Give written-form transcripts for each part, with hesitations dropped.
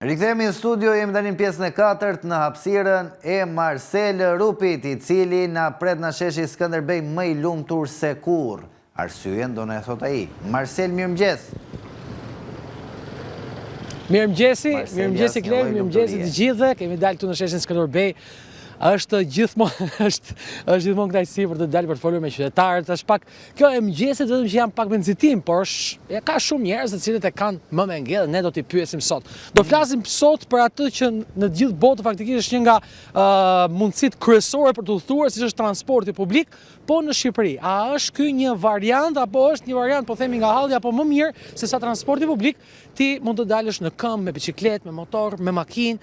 Rikthehemi në studio, jemi tani në pjesën e 4 në hapësirën e Marcel Rupit, I cili na pret na sheshi Skënderbej më I lumtur se kurrë. Arsyeën do na e thot ai. Marcel, mirëmëngjes. Mirëmëngjesi Klev, mirëmëngjesi të gjithëve. Kemi dalë këtu në sheshin Skënderbej. Është gjithmonë kënaqësi për të dalë për të folur me qytetarët. Është pak kjo e mëngjesit vetëm që jam pak me nxitim, por ka shumë njerëz të cilët e kanë më me ngellë, ne do t'i pyesim sot. Do flasim sot për atë që në të gjithë botën faktikisht është një nga mundësitë kryesore për të udhëtuar, siç është transporti publik, po në Shqipëri. A është ky një variant apo është një variant, po themi nga halli, apo më mirë se sa transporti publik, ti mund të dalësh në këmbë me biçikletë, me motor, me makinë,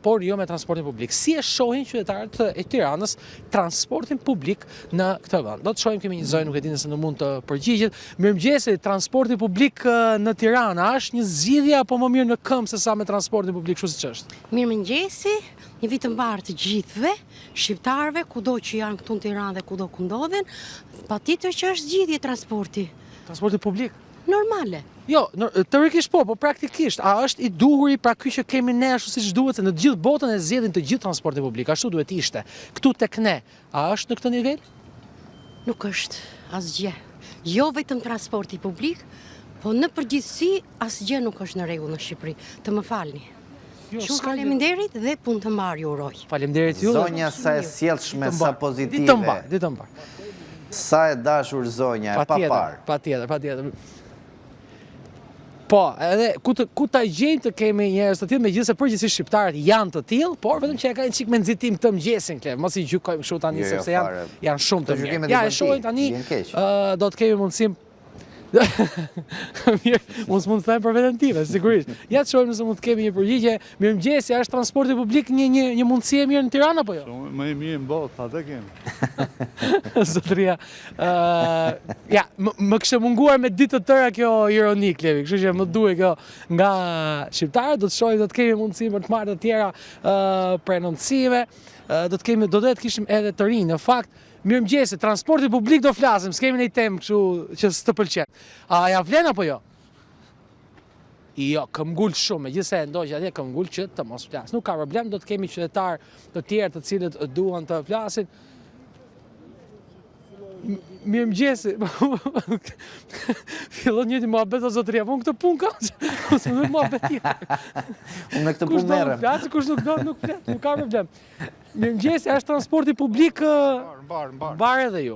por jo me transportin publik. Si e shohin qytetarët e Tiranës transportin publik në këtë vend? Do të shohim, kemi një zonjë, nuk e di nëse nuk mund të përgjigjet. Mirëmëngjesi, transporti publik në Tiranë, a është një zgjidhje apo më mirë në këmbë se sa me transportin publik, kështu siç është? Mirëmëngjesi, një vit të mbarë të gjithëve, shqiptarëve, kudo që janë këtu në Tiranë dhe kudo ku ndodhen, patjetër që është zgjidhje transporti. Transporti publik? Normale. Jo, teorikisht po praktikisht, a është I duhuri pra ky që kemi ne ashtu siç duhet, se në të gjithë botën e zgjedhin të gjithë transportin publik, ashtu duhet ishte. Këtu tek ne, a është në këtë nivel? Nuk është asgjë. Jo vetëm transporti publik, po në përgjithësi asgjë nuk është në rregull në Shqipëri. Të më falni. Shumë faleminderit dhe punë të mbarë ju uroj. Faleminderit ju. Zonja sa e sjellshme, sa pozitive. Ditë të mbar. Sa e dashur zonja, e papar. Patjetër. Po, edhe ku ta gjejmë të kemi njerëz të tillë, megjithëse përgjithsisht shqiptarët janë të tillë, por vetëm që e kanë çik me nxitim të mëngjesin, Klev. Mos I gjykojmë kështu tani sepse janë shumë të mirë. Ja, e shohim tani, do të kemi mundësimë. Mirë, unë s'mund të them për veten time, sigurisht. Ja të shohim nëse mund të kemi një përgjigje. Mirëmëngjesi, është transporti publik një mundësi e mirë në Tiranë apo jo? Më e mirë në botë, atë kemi. Zotria, ja, më kishte munguar me ditë të tëra kjo ironi, Klevi, kështu që më duhet kjo nga shqiptarët, do të shohim, do të kemi mundësi për të marrë të tjera prenoncime, do të kishim edhe të rinj, në fakt. Mirëmëngjesi, transporti publik do flasim, s'kemi një temë kështu që s'të pëlqen. A ja vlen apo jo? Jo, këmbgul shumë, megjithëse ndoqja atje këmbgul që të mos flas. Nuk ka problem, do të kemi qytetar të tjerë të cilët duan të flasin. Mirëmëngjesi. Fillon njëti muhabet o zotëria, po në këtë punë ka, ose në muhabet tjetër. Unë në këtë punë merrem. Kush nuk do, nuk flet, nuk ka problem. Mirëmëngjesi, është transporti publik mbar edhe ju.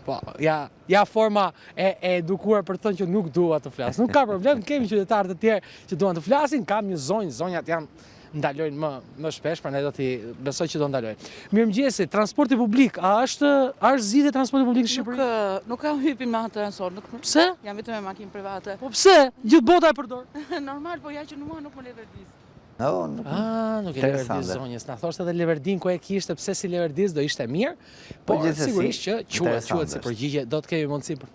Po, ja forma e edukuar për të thënë që nuk dua të flas. Nuk ka problem, kemi qytetarë të tjerë që duan të flasin, kam një zonjë, zonjat janë ndalojnë më shpesh, prandaj do t'i besoj që do ndalojnë. Mirëmëngjesi, transporti publik, a është zgjidhje transporti publik në Shqipëri? Nuk kam hypim në atë ansor. Pse? Jam vetëm me makinë private. Po pse? Gjithë bota e përdor. Normal, po ja që mua nuk më leverdis. Nuk e leverdis zonjës. Na thoshte edhe leverdin ku e kishte, pse si leverdis do ishte mirë, por sigurisht që quhet si përgjigje, do të kemi mundësi për.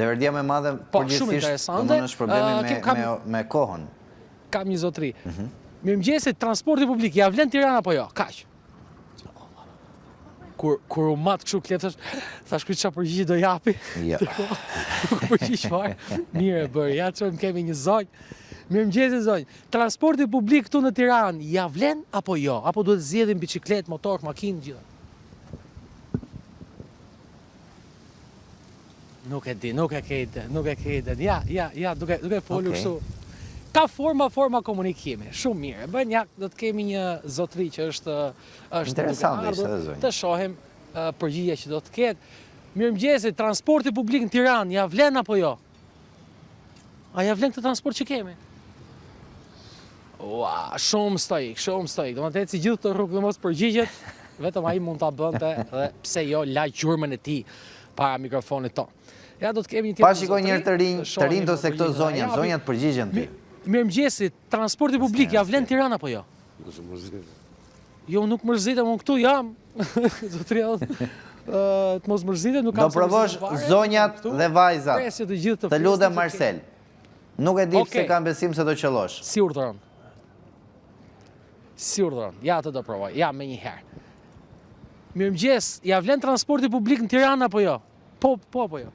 Leverdia më e madhe përgjithsisht është problemi me kohën. Kam një zotëri. Mirëmëngjesi, transporti publik, ja vlen Tirana apo jo? Kaq. Kur u mat kështu Klev thash ky çfarë përgjigje do japi? Ja. Nuk përgjigj fare. Mirë e bëri. Ja çojmë kemi një zonjë. Mirëmëngjesi zonjë. Transporti publik këtu në Tiranë, ja vlen apo jo? Apo duhet zgjedhim biçikletë, motor, makinë, gjitha? Nuk e di, nuk e ke ide. Ja, duke folur kështu. Ka forma komunikimi, shumë mirë. Bën ja, do të kemi një zotëri që është interesante ishte edhe zonjë. Të shohim përgjigje që do të ketë. Mirëmëngjesi, transporti publik në Tiranë, ja vlen apo jo? A ja vlen këtë transport që kemi? Ua, shumë stoik. Do të eci gjithë të rrugë dhe mos përgjigjet, vetëm ai mund ta bënte dhe pse jo la gjurmën e tij para mikrofonit ton. Ja, do të kemi një tjetër. Pa shikoj njërë të rinj ose këto zonjat përgjigjen ti. Mirëmëngjesi, transporti publik, ja vlen Tirana apo jo? Jo, nuk mërzitem, unë këtu jam. Zotëria, të mos mërzitem, nuk kam do provosh zonjat dhe vajzat. Të lutem Marcel. Nuk e di pse kam besim se do qellosh. Si urdhëron. Ja të do provoj, ja me një herë. Mirëmëngjes, ja vlen transporti publik në Tiranë apo jo? Po apo jo?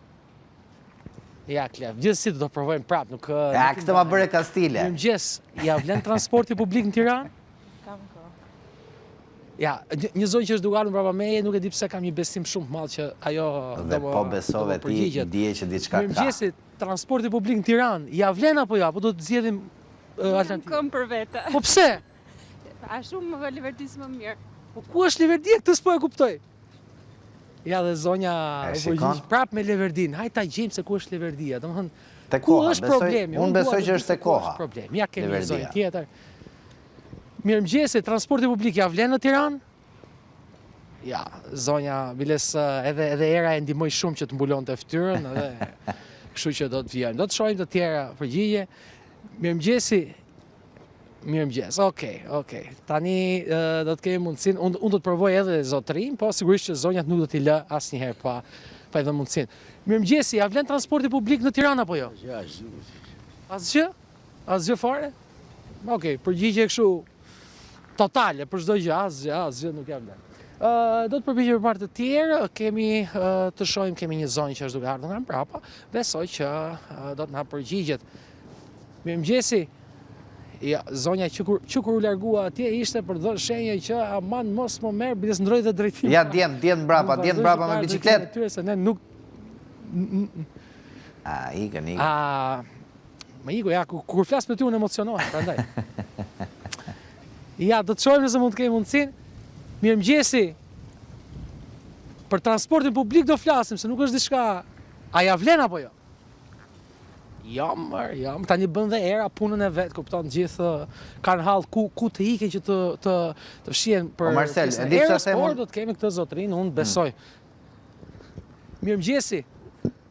Ja, Klef, gjithësi do të provojmë prapë, nuk... Ja, këtë ma bëre Kastile. Mirëmëngjes, ja vlen transporti publik në Tiranë? Kam ko. Ja, një zonë që është duke ardhur mbrapa meje, nuk e di pse kam një besim shumë të madh që ajo Dhe po besove ti, dije që diçka ka. Mirëmëngjes, transporti publik në Tiranë, ja vlen apo jo, apo do të zgjedhim alternativë? Këm për vete. Po pse? A shumë më liverdis më mirë. Po ku është Leverdia? Këtë s'po e kuptoj. Ja dhe zonja prap me Leverdin. Hajde ta gjejmë se ku është Leverdia. Domethënë ku është problemi? Unë besoj që është te koha. Ja kemi një zonjë tjetër. Mirëmëngjes, transporti publik ja vlen në Tiranë? Ja, zonja biles edhe era e ndihmoi shumë që të mbulonte fytyrën, edhe kështu që do të vijmë. Do të shohim të tjera përgjigje. Mirëmëngjes, okej. Tani do të kemi mundësinë, unë do të provoj edhe zotërin, po sigurisht që zonjat nuk do t'i lë asnjëherë pa edhe mundësinë. Mirëmëngjes, ja vlen transporti publik në Tiranë apo jo? Asgjë? Asgjë fare? Okej, përgjigje kështu totale për çdo gjë, asgjë nuk ja vlen. Do të përpiqem për parë të tjerë, kemi të shohim, kemi një zonjë që është duke ardhur nga mbrapa, besoj që do të na përgjigjet. Mirëmëngjesi. Ja, zonja që kur u largua atje ishte për dhënë shenjë që aman mos më merr biles ndroi dhe drejtim. Ja, djem brapa me bicikletë. Se ne nuk... Ikën. Më iku, ja, kur flas me ty unë emocionohem, prandaj. Ja, do të shohim nëse mund të kemi mundësinë. Mirëmëngjesi. Për transportin publik do flasim, se nuk është diçka... A ja vlen apo jo? Jam, tani bën dhe era punën e vetë, kupton gjithë kanë hall ku të ikin që të fshihen për Marcel, e di pse them, do të kemi këtë zotrin, unë besoj. Mirëmëngjesi.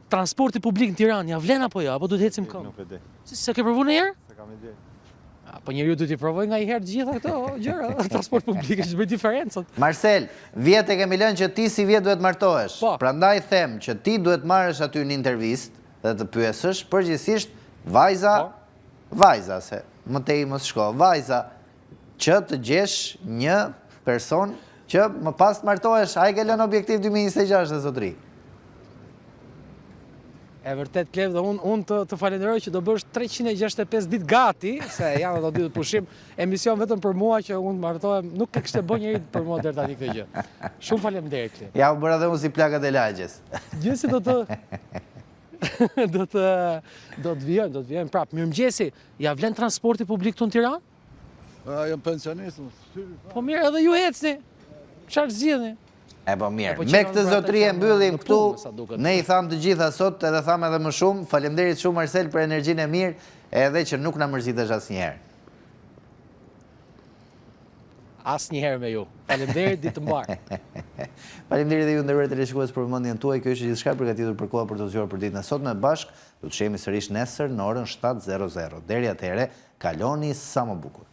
Transporti publik në Tiranë ja vlen apo jo, apo duhet ecim këmbë? Nuk e di. Se ke provuar ndonjëherë? Se kam ide. Po njeriu duhet i provojë nga i herë të gjitha këto gjëra, transport publik është bëj diferencën. Marcel, vjet e kemi lënë që ti si vjet duhet martohesh. Po. Prandaj them që ti duhet marrësh aty në intervistë dhe të pyesësh përgjithsisht vajza, se më tej mos shko, vajza që të gjesh një person që më pas të martohesh, a i ke lënë objektiv 2026 dhe zotri. E vërtet, Klev, dhe unë të falenderoj që do bësh 365 ditë gati, se janë do ditë pushim, emision vetëm për mua që unë martohem, nuk e kështë e bë njëri për mua deri tani këtë gjë. Shumë faleminderit, Klev. Ja, u bëra dhe unë si plakat e lagjes. Gjithsesi do të vijojmë prapë. Mirëmëngjesi, ja vlen transporti publik këtu në Tiranë? Jam pensionist. Po mirë, edhe ju ecni. Çfarë zgjidhni? E po mirë, me këtë zotri e mbyllim këtu, ne i tham të gjitha sot, edhe tham edhe më shumë, faleminderit shumë Marcel për energjinë e mirë, edhe që nuk na mërzitesh asnjëherë. Asnjëherë me ju. Faleminderit, ditë të mbarë. Faleminderit dhe ju nderuar teleshikues për vëmendjen tuaj. Kjo ishte gjithçka përgatitur për koha për të zgjuar për ditën e sotme bashkë. Do të shihemi sërish nesër në orën 7:00. Deri atëherë, kaloni sa më bukur.